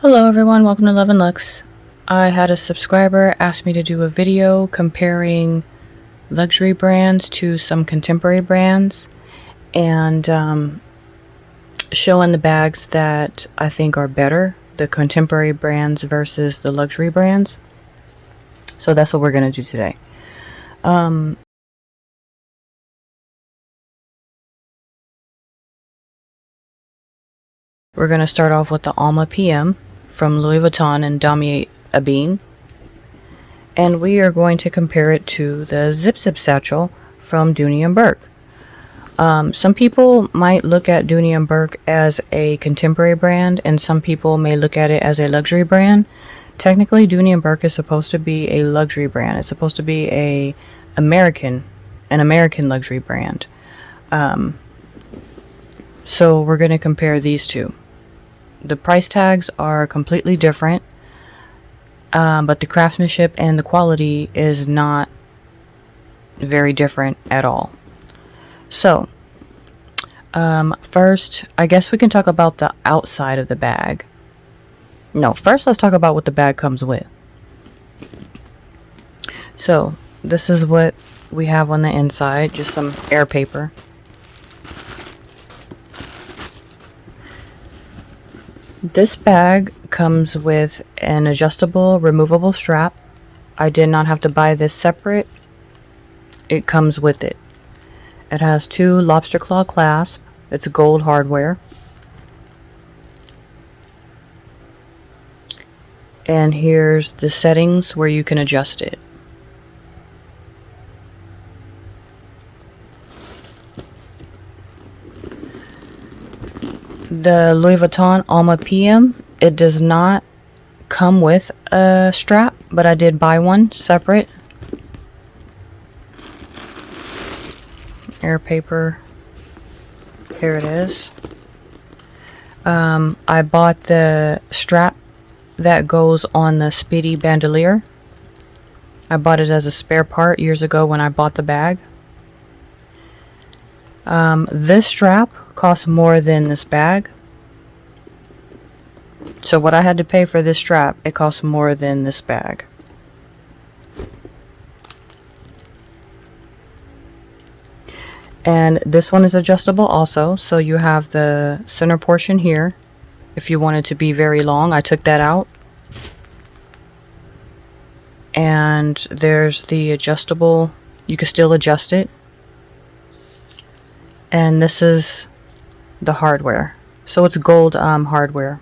Hello everyone, welcome to Love and Lux. I had a subscriber ask me to do a video comparing luxury brands to some contemporary brands and showing the bags that I think are better, the contemporary brands versus the luxury brands. So that's what we're going to do today. We're going to start off with the Alma PM from Louis Vuitton and Damma Beatz. And we are going to compare it to the Zip Satchel from Dooney Bourke. Some people might look at Dooney Bourke as a contemporary brand, and some people may look at it as a luxury brand. Technically, Dooney Bourke is supposed to be a luxury brand. It's supposed to be an American luxury brand. So we're going to compare these two. The price tags are completely different, but the craftsmanship and the quality is not very different at all. So, first, I guess we can talk about the outside of the bag. No, first let's talk about what the bag comes with. So, this is what we have on the inside, just some air paper. This bag comes with an adjustable, removable strap. I did not have to buy this separate. It comes with it. It has two lobster claw clasps. It's gold hardware. And here's the settings where you can adjust it. The Louis Vuitton Alma PM, it does not come with a strap, but I did buy one separate. Air paper. Here it is. I bought the strap that goes on the Speedy bandolier. I bought it as a spare part years ago when I bought the bag. This strap costs more than this bag. So what I had to pay for this strap, it costs more than this bag. And this one is adjustable also, so you have the center portion here. If you want it to be very long, I took that out. And there's the adjustable, you can still adjust it. And this is the hardware. So it's gold hardware.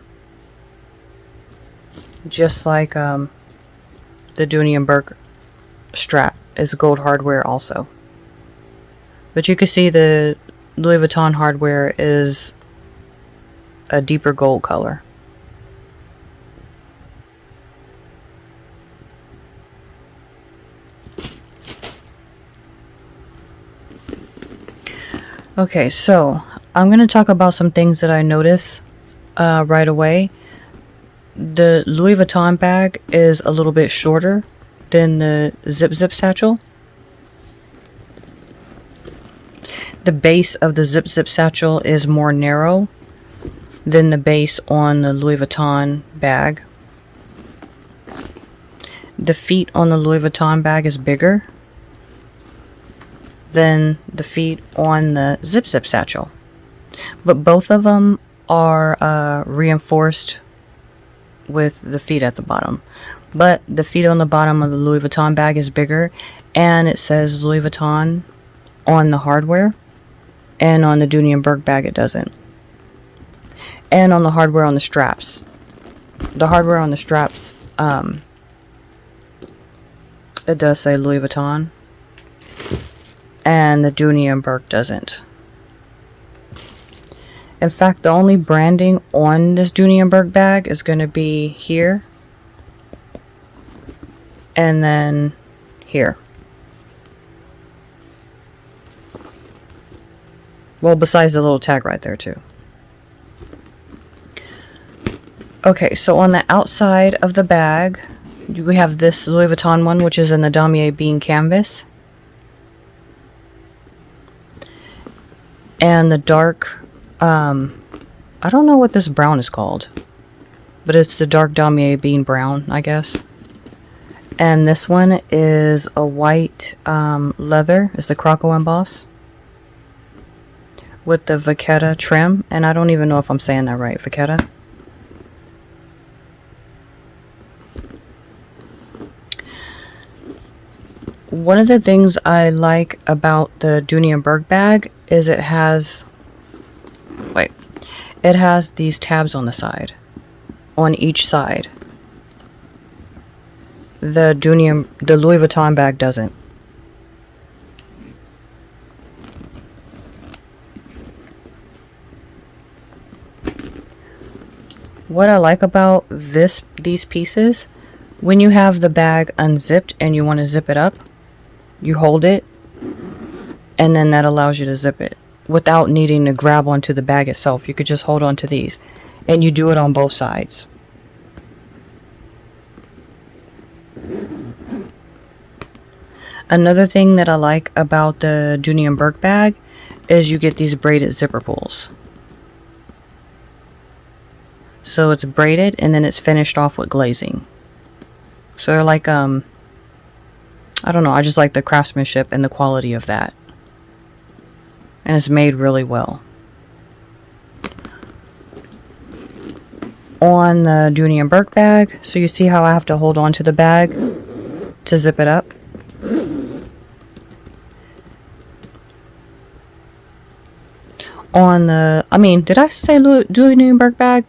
Just like the Dooney Bourke strap is gold hardware also. But you can see the Louis Vuitton hardware is a deeper gold color. Okay, so I'm going to talk about some things that I notice right away. The Louis Vuitton bag is a little bit shorter than the Zip Satchel. The base of the Zip Satchel is more narrow than the base on the Louis Vuitton bag. The feet on the Louis Vuitton bag is bigger than the feet on the Zip Satchel. But both of them are reinforced with the feet at the bottom. But the feet on the bottom of the Louis Vuitton bag is bigger, and it says Louis Vuitton on the hardware, and on the Dooney Bourke bag it doesn't. And on the hardware on the straps. The hardware on the straps, it does say Louis Vuitton, and the Dooney Bourke doesn't. In fact, the only branding on this Dooney Bourke bag is going to be here, and then here. Well, besides the little tag right there too. Okay, so on the outside of the bag, we have this Louis Vuitton one, which is in the Damma Beatz canvas. And the dark, I don't know what this brown is called. but it's the dark Damma Beatz brown, I guess. And this one is a white leather. It's the Croco emboss with the vachetta trim, and I don't even know if I'm saying that right. Vachetta. One of the things I like about the Dooney Bourke bag is it has these tabs on the side, on each side. The Louis Vuitton bag doesn't. What I like about these pieces, when you have the bag unzipped and you want to zip it up, you hold it, and then that allows you to zip it without needing to grab onto the bag itself. You could just hold on to these, and you do it on both sides. Another thing that I like about the Dooney Bourke bag is you get these braided zipper pulls. So it's braided and then it's finished off with glazing. So they're like, I don't know, I just like the craftsmanship and the quality of that. And it's made really well. On the Dooney Bourke bag, so you see how I have to hold on to the bag to zip it up? On the, did I say Dooney Bourke bag?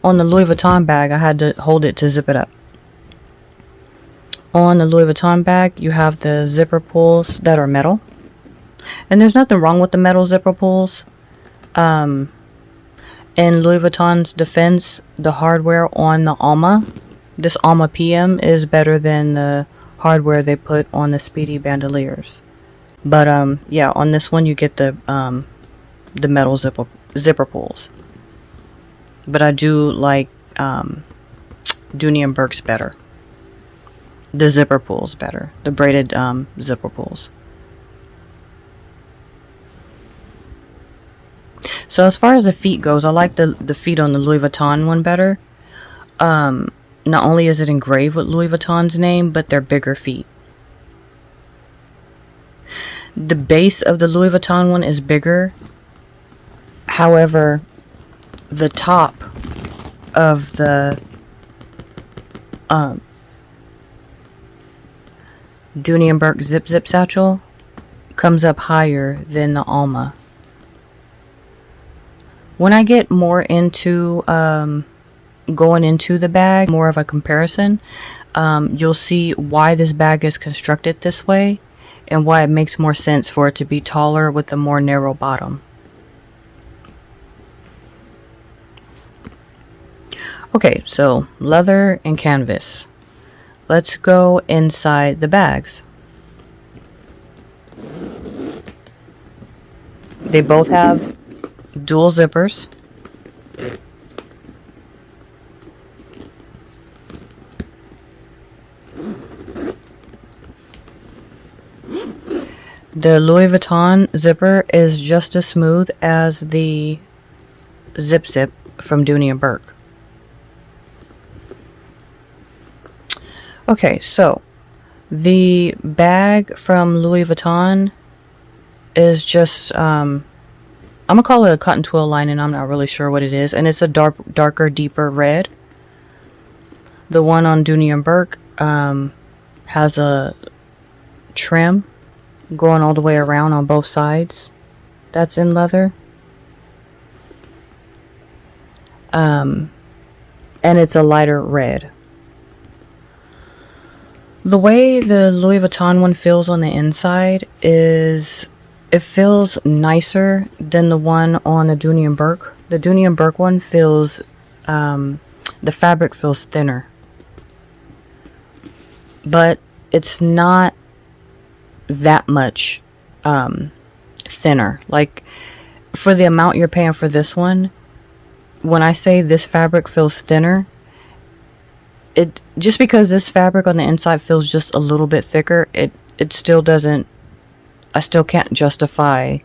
On the Louis Vuitton bag, I had to hold it to zip it up. On the Louis Vuitton bag, you have the zipper pulls that are metal. And there's nothing wrong with the metal zipper pulls. In Louis Vuitton's defense, the hardware on the Alma, this Alma PM, is better than the hardware they put on the Speedy bandoliers. But yeah, on this one you get the metal zipper pulls. But I do like Dooney Bourke's better. The zipper pulls better. The braided zipper pulls. So as far as the feet goes, I like the feet on the Louis Vuitton one better. Not only is it engraved with Louis Vuitton's name, but they're bigger feet. The base of the Louis Vuitton one is bigger. However, the top of the Dooney Bourke zip satchel comes up higher than the Alma. When I get more into going into the bag, more of a comparison, you'll see why this bag is constructed this way and why it makes more sense for it to be taller with a more narrow bottom. Okay, so leather and canvas. Let's go inside the bags. They both have dual zippers. The Louis Vuitton zipper is just as smooth as the zip from Dooney Bourke. Okay, so the bag from Louis Vuitton is just, I'm going to call it a cotton twill lining. I'm not really sure what it is. And it's a darker, deeper red. The one on Dooney Bourke has a trim going all the way around on both sides. That's in leather. And it's a lighter red. The way the Louis Vuitton one feels on the inside is, it feels nicer than the one on the Dooney Bourke. The Dooney Bourke one feels, the fabric feels thinner. But it's not that much thinner. Like, for the amount you're paying for this one, when I say this fabric feels thinner, it just because this fabric on the inside feels just a little bit thicker, it still doesn't, I still can't justify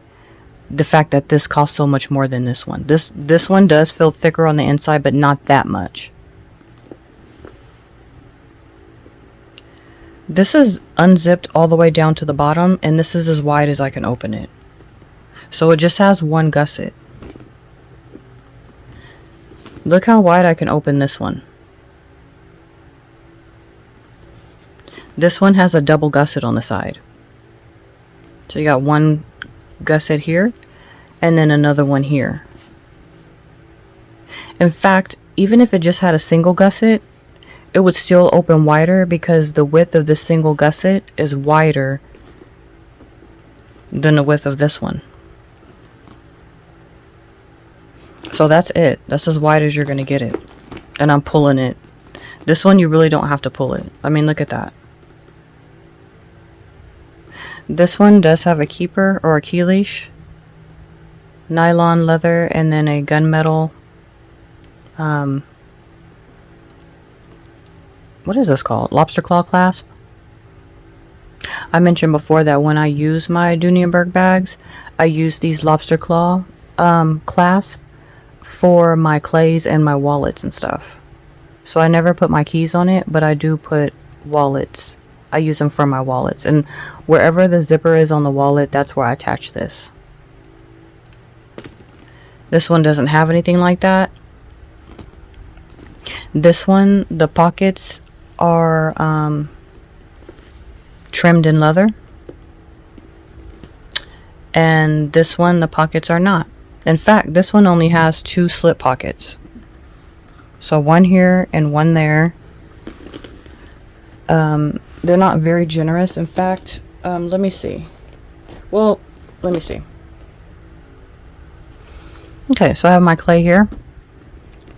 the fact that this costs so much more than this one. This one does feel thicker on the inside, but not that much. This is unzipped all the way down to the bottom, and this is as wide as I can open it. So it just has one gusset. Look how wide I can open this one. This one has a double gusset on the side. So you got one gusset here, and then another one here. In fact, even if it just had a single gusset, it would still open wider because the width of this single gusset is wider than the width of this one. So that's it. That's as wide as you're going to get it. And I'm pulling it. This one you really don't have to pull it. I mean, look at that. This one does have a keeper or a key leash. Nylon leather and then a gunmetal. What is this called? Lobster claw clasp. I mentioned before that when I use my Dooney Bourke bags, I use these lobster claw clasp for my clays and my wallets and stuff. So I never put my keys on it, but I do put wallets. I use them for my wallets, and wherever the zipper is on the wallet, that's where I attach this. This one doesn't have anything like that. This one, the pockets are trimmed in leather, and this one, the pockets are not. In fact, this one only has 2 slip pockets. So one here and one there. They're not very generous. In fact, let me see. Well, let me see. Okay, so I have my clay here.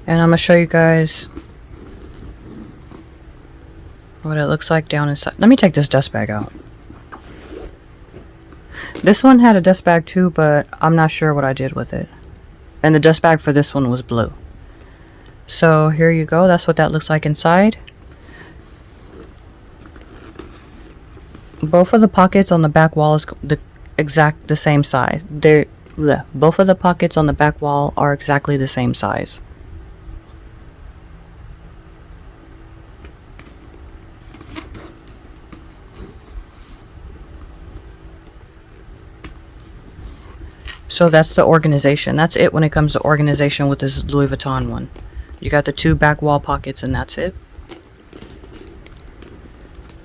And I'm going to show you guys what it looks like down inside. Let me take this dust bag out. This one had a dust bag too, but I'm not sure what I did with it. And the dust bag for this one was blue. So here you go. That's what that looks like inside. Both of the pockets on the back wall is the same size. Both of the pockets on the back wall are exactly the same size. So that's the organization. That's it when it comes to organization with this Louis Vuitton one. You got the 2 back wall pockets and that's it.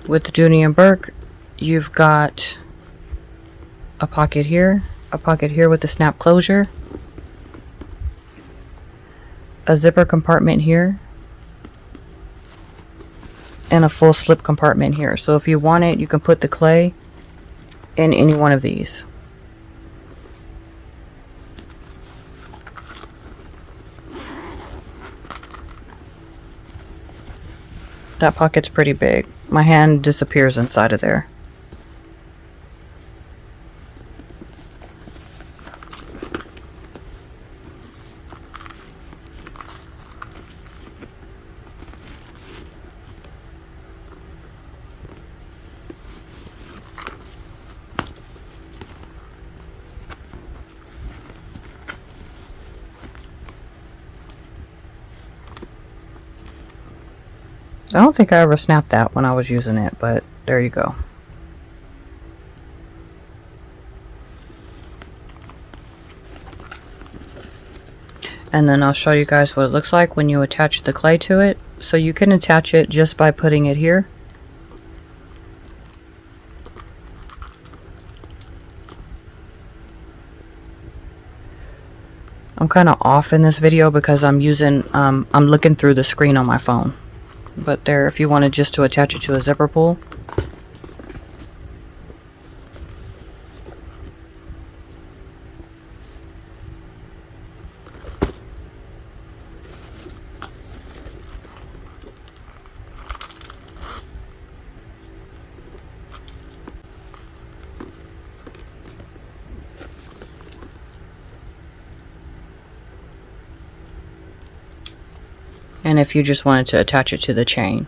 With the Dooney Bourke, you've got a pocket here with the snap closure, a zipper compartment here, and a full slip compartment here. So if you want it, you can put the clay in any one of these. That pocket's pretty big. My hand disappears inside of there. I don't think I ever snapped that when I was using it, but there you go. And then I'll show you guys what it looks like when you attach the clay to it. So you can attach it just by putting it here. I'm kind of off in this video because I'm looking through the screen on my phone. But there, if you wanted just to attach it to a zipper pull. And if you just wanted to attach it to the chain.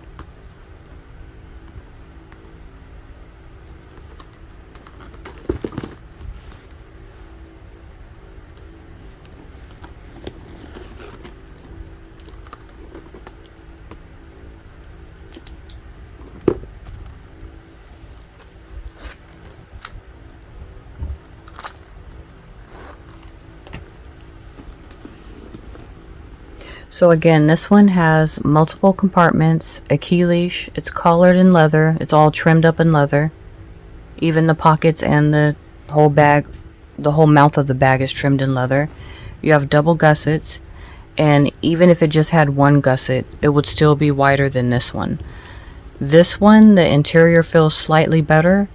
So again, this one has multiple compartments, a key leash, it's collared in leather, it's all trimmed up in leather. Even the pockets and the whole bag, the whole mouth of the bag is trimmed in leather. You have double gussets, and even if it just had one gusset, it would still be wider than this one. This one, the interior feels slightly better,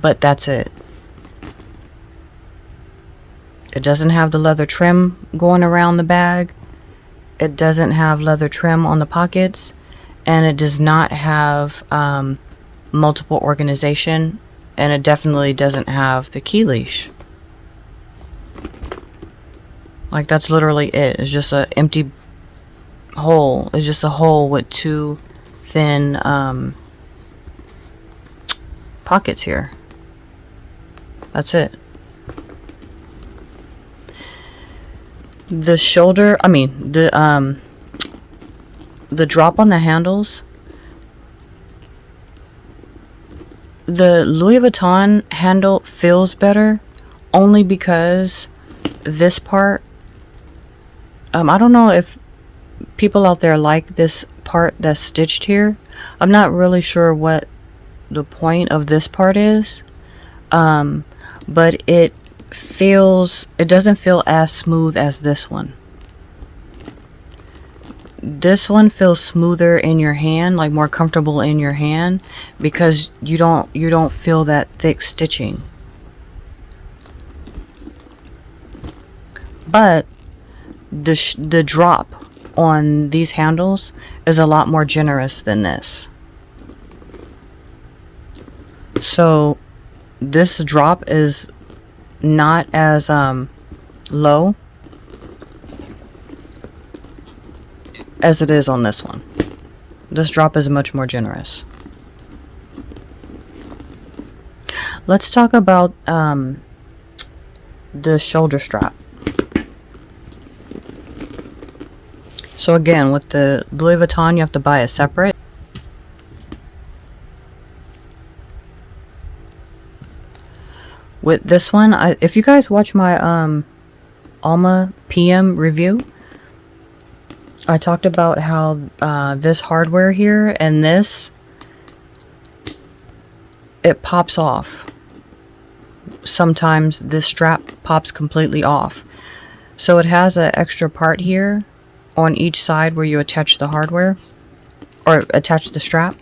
but that's it. It doesn't have the leather trim going around the bag. It doesn't have leather trim on the pockets, and it does not have multiple organization, and it definitely doesn't have the key leash. Like, that's literally it. It's just an empty hole. It's just a hole with two thin pockets here. That's it. The shoulder, the drop on the handles, the Louis Vuitton handle feels better only because this part, I don't know if people out there like this part that's stitched here. I'm not really sure what the point of this part is, but it doesn't feel as smooth as this one. This one feels smoother in your hand, like more comfortable in your hand, because you don't feel that thick stitching. But the drop on these handles is a lot more generous than this. So this drop is not as low as it is on this one. This drop is much more generous. Let's talk about the shoulder strap. So again, with the Louis Vuitton, you have to buy it separate. With this one, if you guys watch my Damma PM review, I talked about how this hardware here and this, it pops off. Sometimes this strap pops completely off. So it has an extra part here on each side where you attach the hardware or attach the strap.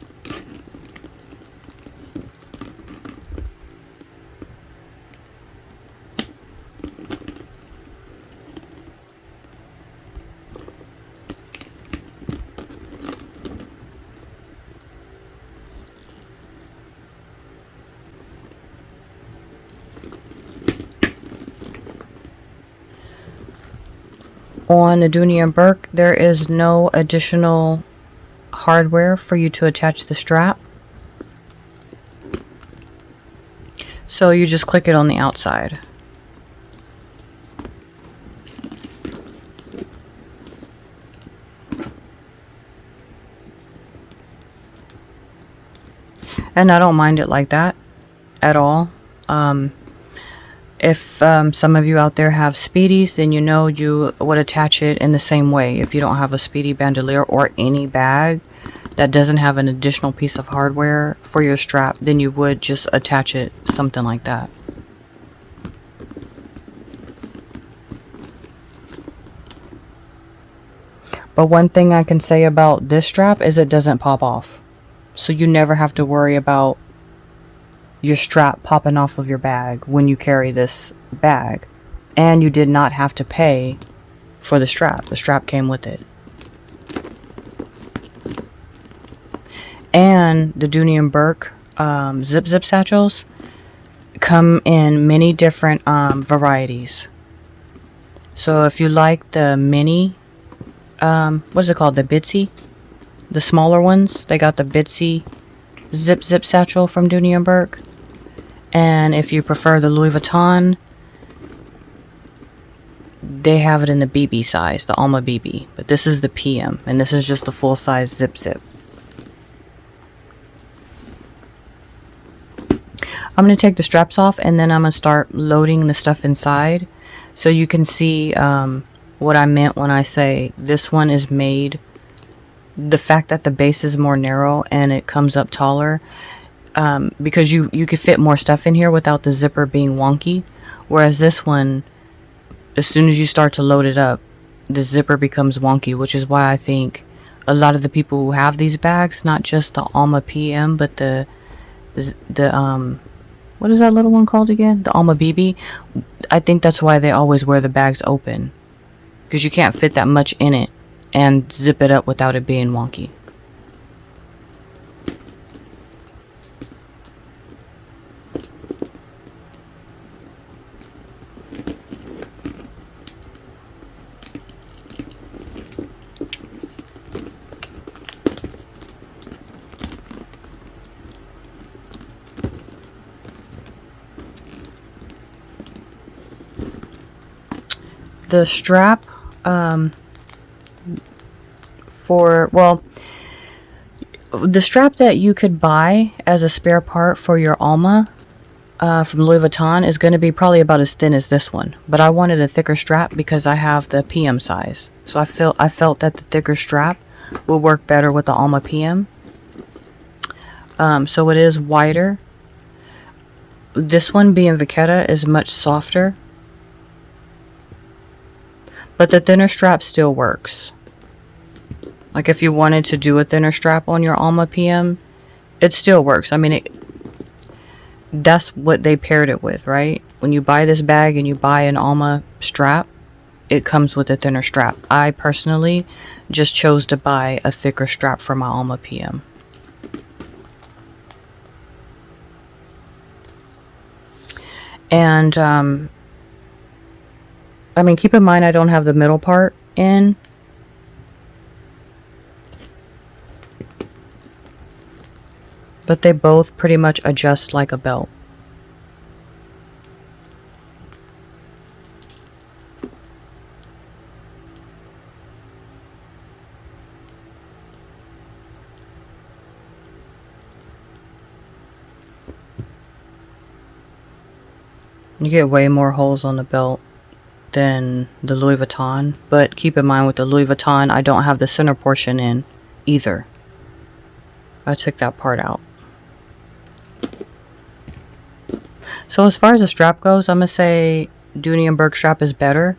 On the Dooney Bourke, there is no additional hardware for you to attach the strap. So you just click it on the outside. And I don't mind it like that at all. If some of you out there have Speedies, then you know you would attach it in the same way. If you don't have a Speedy bandolier or any bag that doesn't have an additional piece of hardware for your strap, then you would just attach it something like that. But one thing I can say about this strap is it doesn't pop off. So you never have to worry about your strap popping off of your bag when you carry this bag. And you did not have to pay for the strap. The strap came with it. And the Dooney Bourke zip satchels come in many different varieties. So if you like the mini, what is it called? The Bitsy? The smaller ones. They got the Bitsy zip satchel from Dooney Bourke. And if you prefer the Louis Vuitton, they have it in the BB size, the Damma BB. But this is the PM, and this is just the full size zip. I'm going to take the straps off, and then I'm going to start loading the stuff inside so you can see what I meant when I say this one is made, the fact that the base is more narrow and it comes up taller, because you could fit more stuff in here without the zipper being wonky. Whereas this one, as soon as you start to load it up, the zipper becomes wonky, which is why I think a lot of the people who have these bags, not just the Alma PM, but the what is that little one called again? The Alma BB. I think that's why they always wear the bags open, because you can't fit that much in it and zip it up without it being wonky. The strap, the strap that you could buy as a spare part for your Alma from Louis Vuitton is going to be probably about as thin as this one. But I wanted a thicker strap because I have the PM size. So I felt that the thicker strap will work better with the Alma PM. So it is wider. This one, being Vachetta, is much softer. But the thinner strap still works. Like if you wanted to do a thinner strap on your Alma PM, it still works. I mean, that's what they paired it with, right? When you buy this bag and you buy an Alma strap, it comes with a thinner strap. I personally just chose to buy a thicker strap for my Alma PM. And, I mean, keep in mind I don't have the middle part in. But they both pretty much adjust like a belt. You get way more holes on the belt than the Louis Vuitton, but keep in mind with the Louis Vuitton, I don't have the center portion in either. I took that part out. So as far as the strap goes, I'm going to say Dooney Bourke strap is better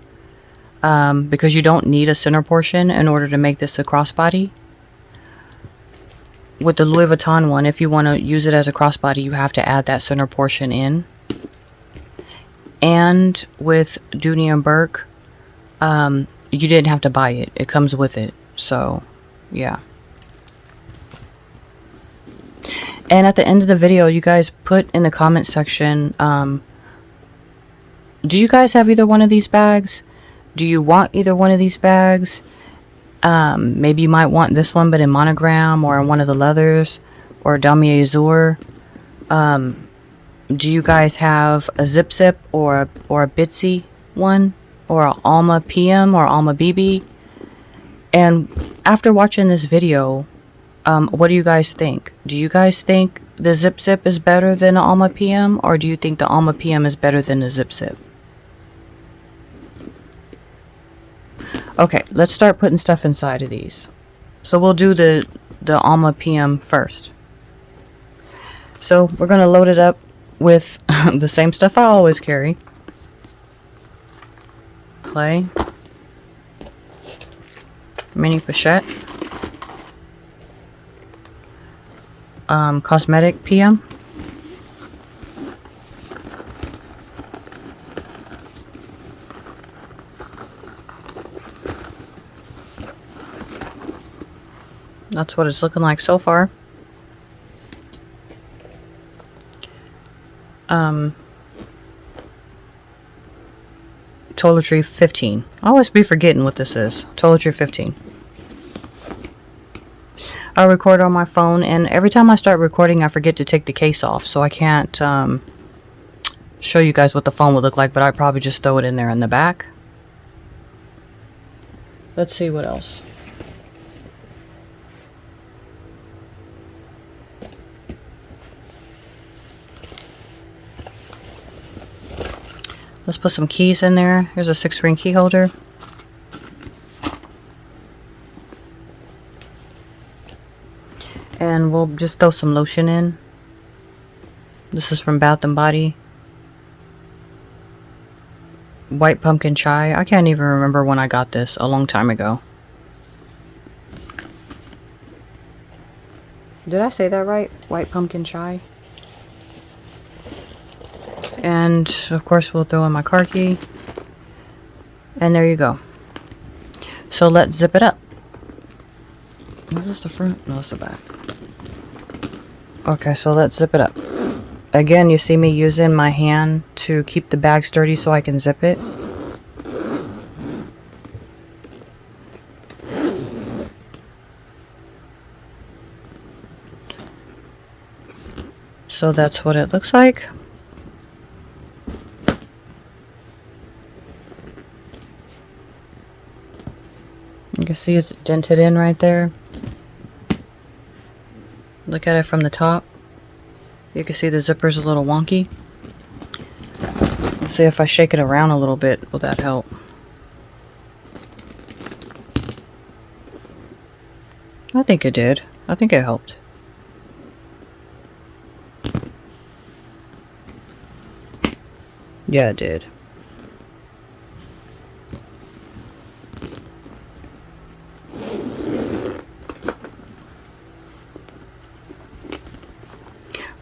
because you don't need a center portion in order to make this a crossbody. With the Louis Vuitton one, if you want to use it as a crossbody, you have to add that center portion in. And with Dooney Bourke, you didn't have to buy it. It comes with it. So, yeah. And at the end of the video, you guys put in the comment section, do you guys have either one of these bags? Do you want either one of these bags? Maybe you might want this one, but in monogram or in one of the leathers or damier azur. Do you guys have a zip or a Bitsy one, or a Alma PM or Alma BB? And after watching this video, what do you guys think? Do you guys think the zip is better than the Alma PM, or do you think the Alma PM is better than the zip? Okay, let's start putting stuff inside of these. So we'll do the Alma PM first. So we're going to load it up with the same stuff I always carry. Clay. Mini pochette. Cosmetic PM. That's what it's looking like so far. Toiletry 15. I always be forgetting what this is. Toiletry 15. I record on my phone, and every time I start recording, I forget to take the case off, so I can't show you guys what the phone would look like, but I'd probably just throw it in there in the back. Let's see what else. Let's put some keys in there. Here's a 6-ring key holder. we'll just throw some lotion in. This is from Bath & Body. White pumpkin chai. I can't even remember when I got this, a long time ago. Did I say that right? White pumpkin chai. And of course we'll throw in my car key. And there you go. So let's zip it up. Is this the front? No, it's the back. Okay, so let's zip it up. Again, you see me using my hand to keep the bag sturdy so I can zip it. So that's what it looks like. You can see it's dented in right there. Look at it from the top. You can see the zipper's a little wonky. Let's see if I shake it around a little bit, will that help? I think it did. I think it helped. Yeah, it did.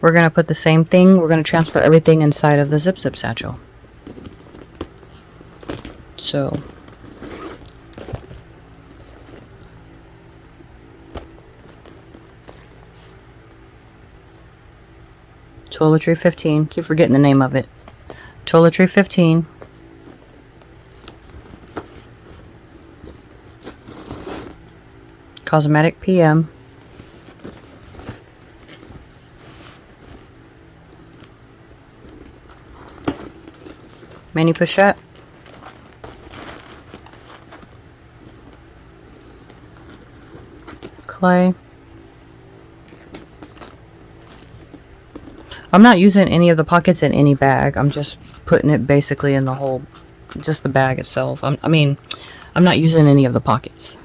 We're going to put the same thing. We're going to transfer everything inside of the zip satchel. So, toiletry 15. Keep forgetting the name of it. Toiletry 15. Cosmetic PM. Mini pochette. Clay. I'm not using any of the pockets in any bag. I'm just putting it basically in the whole, just the bag itself. I mean, I'm not using any of the pockets.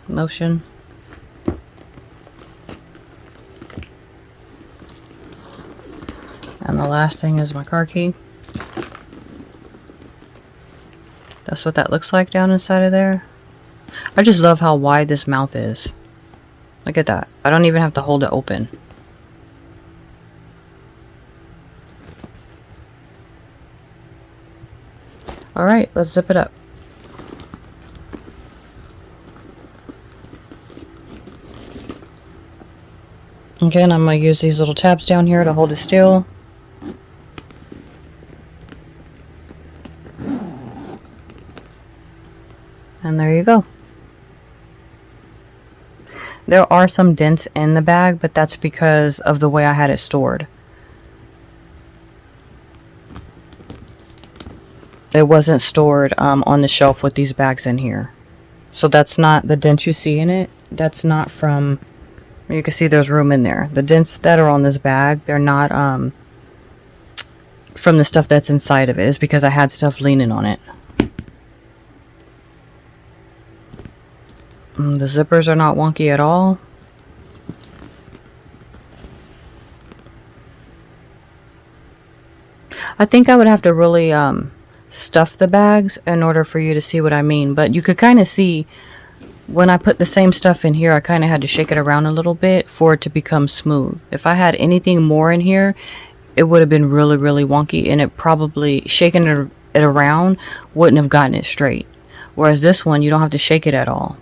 Lotion. And the last thing is my car key. That's what that looks like down inside of there. I just love how wide this mouth is. Look at that. I don't even have to hold it open. Alright, let's zip it up. Again, I'm going to use these little tabs down here to hold it still. And there you go. There are some dents in the bag, but that's because of the way I had it stored. It wasn't stored on the shelf with these bags in here. So that's not the dent you see in it. That's not from... You can see there's room in there. The dents that are on this bag, they're not from the stuff that's inside of it. It's because I had stuff leaning on it. The zippers are not wonky at all. I think I would have to really stuff the bags in order for you to see what I mean. But you could kind of see when I put the same stuff in here, I kind of had to shake it around a little bit for it to become smooth. If I had anything more in here, it would have been really, really wonky. And it probably, shaking it around wouldn't have gotten it straight. Whereas this one, you don't have to shake it at all.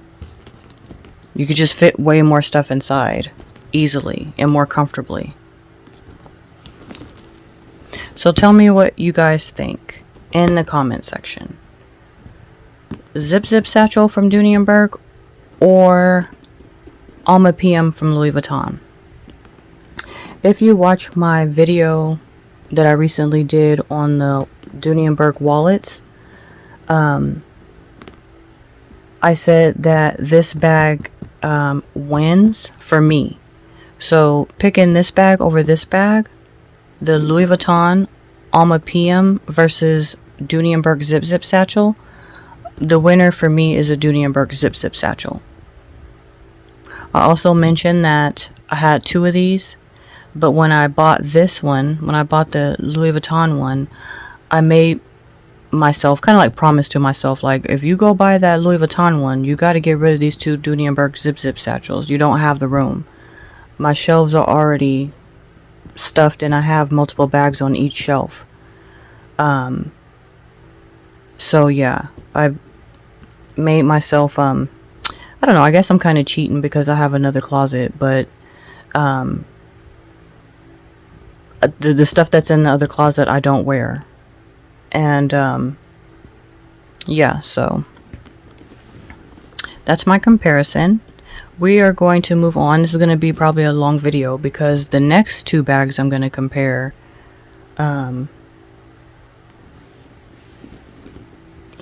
You could just fit way more stuff inside easily and more comfortably. So tell me what you guys think in the comment section. Zip satchel from Dooney Bourke or Damma PM from Louis Vuitton. If you watch my video that I recently did on the Dooney Bourke wallets, I said that this bag wins for me. So picking this bag over this bag, the Louis Vuitton Damma PM versus Dooney Bourke zip satchel, the winner for me is a Dooney Bourke Zip Zip satchel. I also mentioned that I had 2 of these, but when I bought this one, when I bought the Louis Vuitton one, I made myself kind of like promise to myself, like, if you go buy that Louis Vuitton one, you got to get rid of these 2 Dooney Bourke Zip Zip satchels. You don't have the room. My shelves are already stuffed and I have multiple bags on each shelf. So yeah, I made myself, I don't know, I guess I'm kind of cheating because I have another closet, but the stuff that's in the other closet I don't wear. And yeah, so that's my comparison. We are going to move on. This is going to be probably a long video because the next 2 bags I'm going to compare, and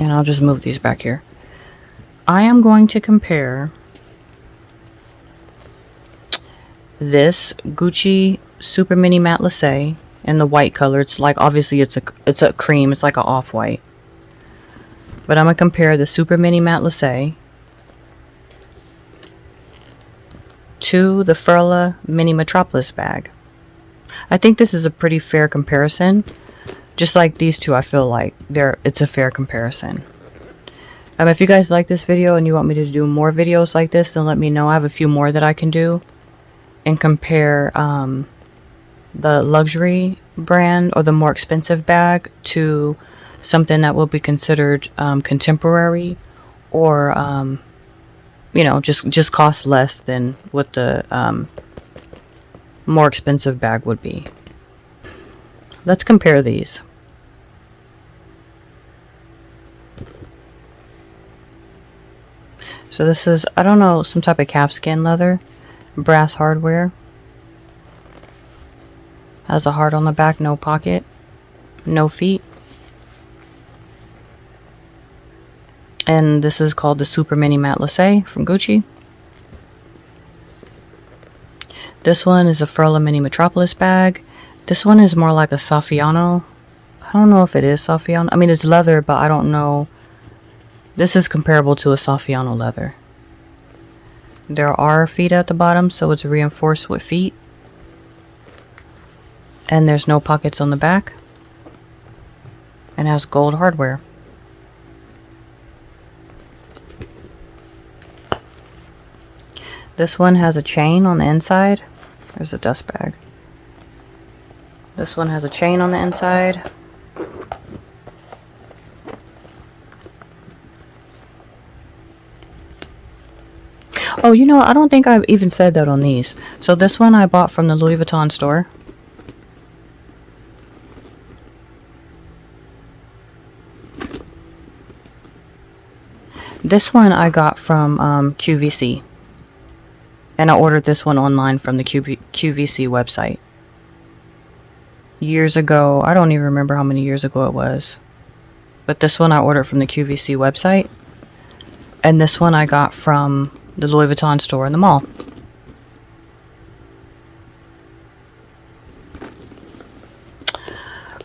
I'll just move these back here. I am going to compare this Gucci Super Mini Matte Lissé in the white color. It's like, obviously it's a cream. It's like an off-white. But I'm going to compare the Super Mini Matte Lissé to the Furla Mini Metropolis bag. I think this is a pretty fair comparison. Just like these 2, I feel like it's a fair comparison. If you guys like this video and you want me to do more videos like this, then let me know. I have a few more that I can do and compare the luxury brand or the more expensive bag to something that will be considered contemporary, or you know, just cost less than what the more expensive bag would be. Let's compare these. So this is, I don't know, some type of calfskin leather, brass hardware. Has a heart on the back, no pocket, no feet. And this is called the Super Mini Matte Lissé from Gucci. This one is a Furla Mini Metropolis bag. This one is more like a Saffiano. I don't know if it is Saffiano. I mean, it's leather, but I don't know. This is comparable to a Saffiano leather. There are feet at the bottom, so it's reinforced with feet. And there's no pockets on the back. And has gold hardware. This one has a chain on the inside. There's a dust bag. This one has a chain on the inside. Oh, you know, I don't think I've even said that on these. So this one I bought from the Louis Vuitton store. This one I got from QVC. And I ordered this one online from the QVC website. Years ago. I don't even remember how many years ago it was. But this one I ordered from the QVC website. And this one I got from the Louis Vuitton store in the mall.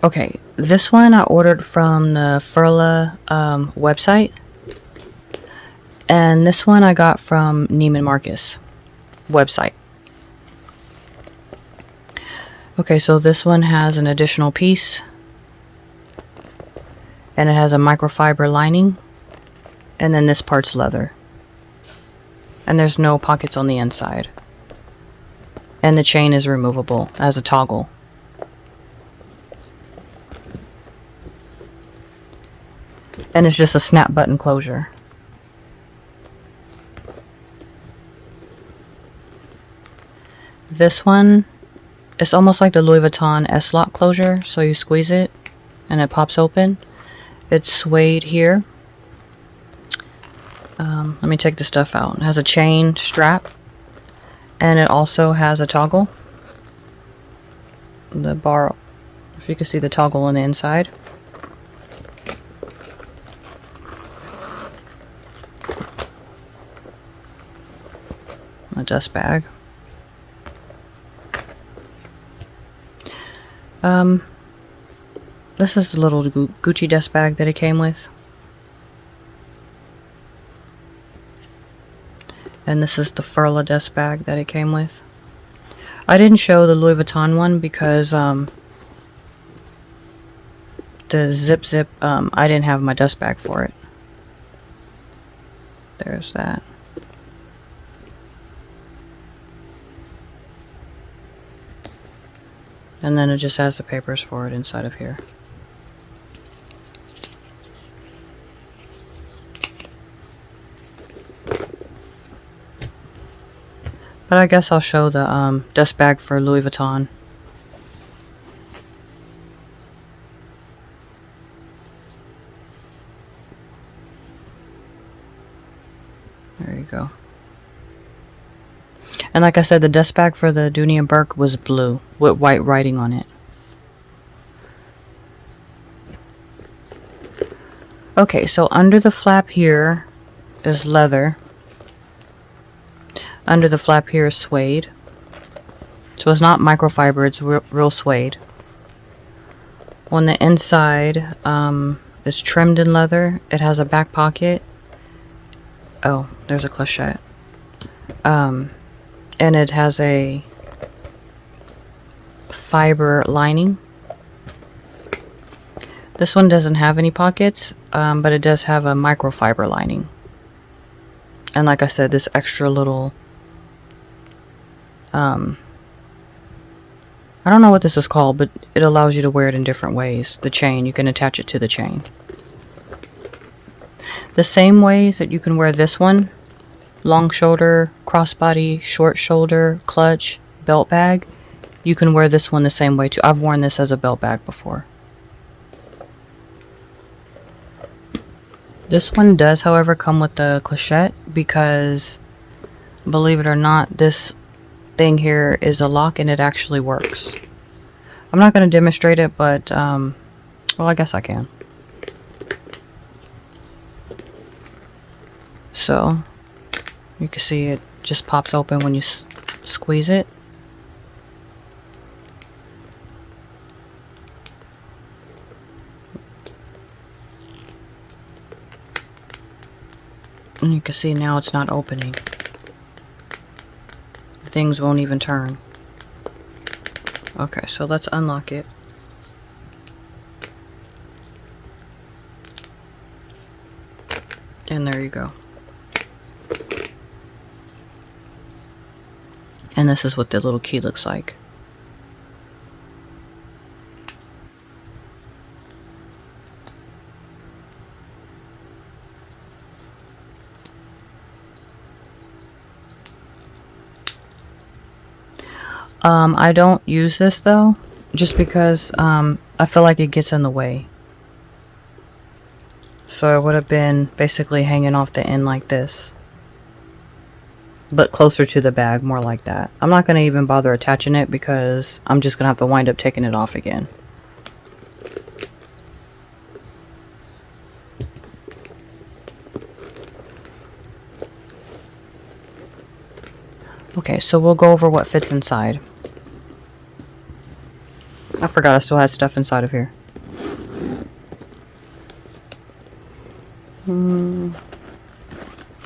Okay, this one I ordered from the Furla website. And this one I got from Neiman Marcus website. Okay, so this one has an additional piece. And it has a microfiber lining. And then this part's leather. And there's no pockets on the inside. And the chain is removable as a toggle. And it's just a snap button closure. This one, it's almost like the Louis Vuitton S-lock closure. So you squeeze it and it pops open. It's suede here. Let me take the stuff out. It has a chain strap. And it also has a toggle. The bar, if you can see the toggle on the inside. A dust bag. This is the little Gucci dust bag that it came with. And this is the Furla dust bag that it came with. I didn't show the Louis Vuitton one because the zip, I didn't have my dust bag for it. There's that. And then it just has the papers for it inside of here. But I guess I'll show the dust bag for Louis Vuitton. There you go. And like I said, the dust bag for the Dooney Bourke was blue with white writing on it. Okay, so under the flap here is leather. Under the flap here is suede. So it's not microfiber, it's real suede. On the inside, it's trimmed in leather. It has a back pocket. Oh, there's a clochette. And it has a fiber lining. This one doesn't have any pockets, but it does have a microfiber lining. And like I said, this extra little, I don't know what this is called, but it allows you to wear it in different ways. The chain, you can attach it to the chain. The same ways that you can wear this one, long shoulder, crossbody, short shoulder, clutch, belt bag, you can wear this one the same way too. I've worn this as a belt bag before. This one does, however, come with the clochette because, believe it or not, this thing here is a lock and it actually works. I'm not going to demonstrate it, but, well, I guess I can. So, you can see it just pops open when you squeeze it. And you can see now it's not opening. Things won't even turn. Okay, so let's unlock it. And there you go. And this is what the little key looks like. I don't use this though, just because I feel like it gets in the way. So it would have been basically hanging off the end like this. But closer to the bag, more like that. I'm not going to even bother attaching it because I'm just going to have to wind up taking it off again. Okay, so we'll go over what fits inside. I forgot I still had stuff inside of here.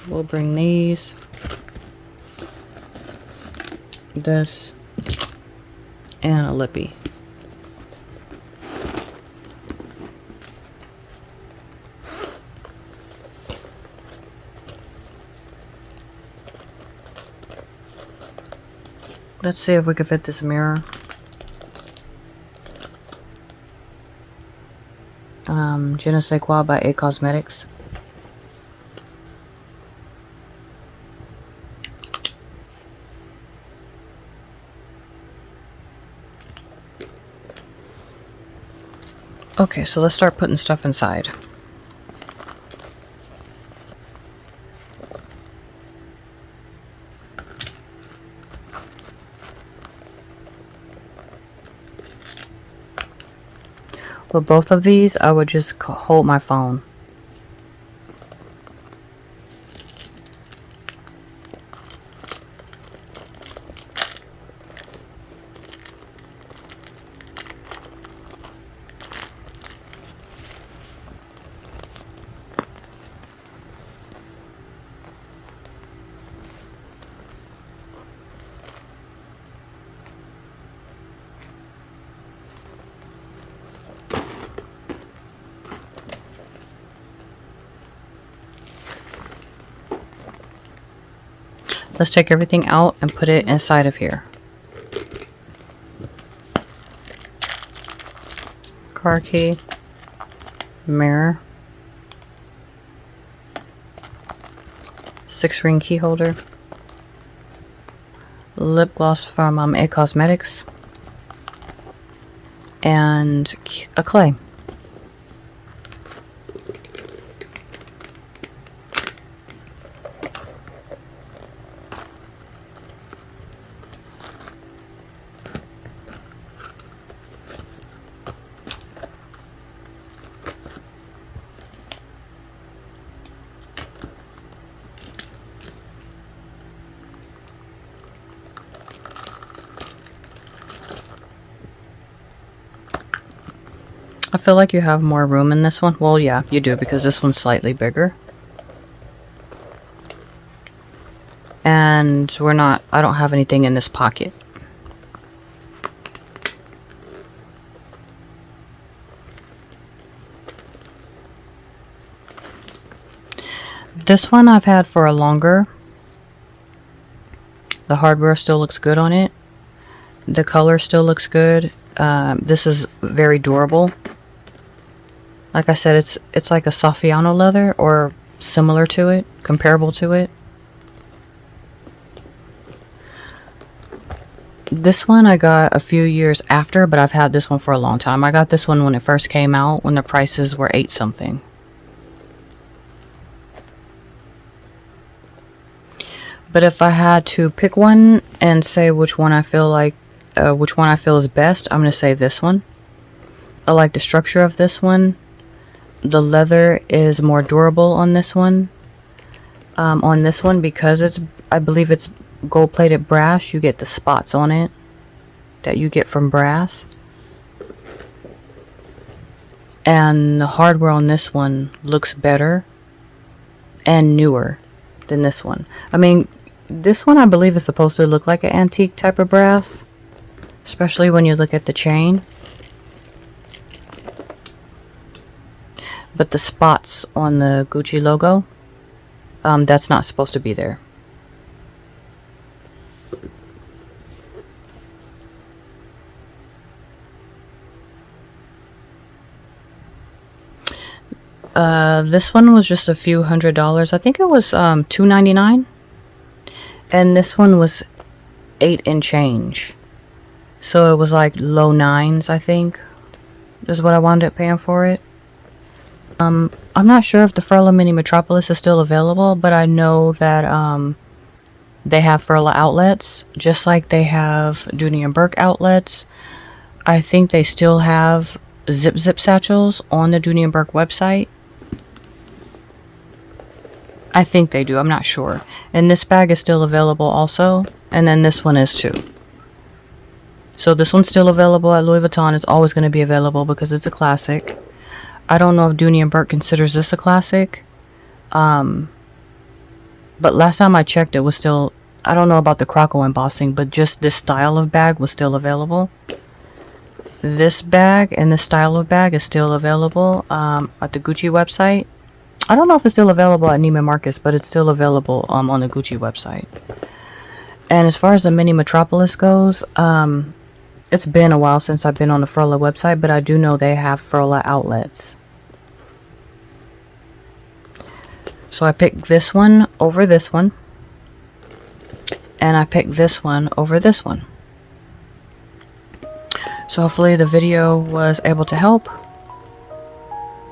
We'll bring these. This. And a lippy. Let's see if we can fit this mirror. Je ne sais quoi by A Cosmetics. Okay, so let's start putting stuff inside. With both of these, I would just hold my phone. Let's take everything out and put it inside of here. Car key, mirror, 6-ring key holder, lip gloss from It Cosmetics, and a clay. I feel like you have more room in this one. Well, yeah, you do, because this one's slightly bigger. And I don't have anything in this pocket. This one I've had for a longer. The hardware still looks good on it. The color still looks good. This is very durable. Like I said, it's like a Saffiano leather, or similar to it, comparable to it. This one I got a few years after, but I've had this one for a long time. I got this one when it first came out, when the prices were 8 something. But if I had to pick one and say which one I feel is best, I'm going to say this one. I like the structure of this one. The leather is more durable on this one. Because I believe it's gold-plated brass, you get the spots on it that you get from brass. And the hardware on this one looks better and newer than this one. I mean, this one I believe is supposed to look like an antique type of brass, especially when you look at the chain. But the spots on the Gucci logo, that's not supposed to be there. This one was just a few $100s. I think it was $2.99. And this one was 8 and change. So it was like low 9s, I think, is what I wound up paying for it. I'm not sure if the Furla Mini Metropolis is still available, but I know that they have Furla outlets, just like they have Dooney Bourke outlets. I think they still have zip satchels on the Dooney Bourke website. I think they do, I'm not sure. And this bag is still available also, and then this one is too. So this one's still available at Louis Vuitton. It's always going to be available because it's a classic. I don't know if Dooney Bourke considers this a classic. But last time I checked, it was still... I don't know about the croco embossing, but just this style of bag was still available. This bag and this style of bag is still available at the Gucci website. I don't know if it's still available at Neiman Marcus, but it's still available on the Gucci website. And as far as the Mini Metropolis goes, it's been a while since I've been on the Furla website, but I do know they have Furla outlets. So I picked this one over this one. And I picked this one over this one. So hopefully the video was able to help.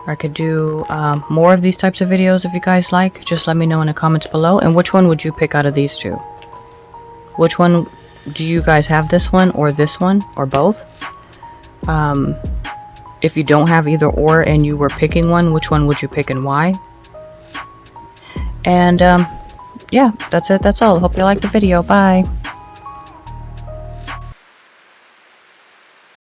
I could do more of these types of videos if you guys like. Just let me know in the comments below. And which one would you pick out of these two? Which one do you guys have, this one or both? If you don't have either or and you were picking one, which one would you pick and why? And yeah, that's it. That's all. Hope you liked the video. Bye.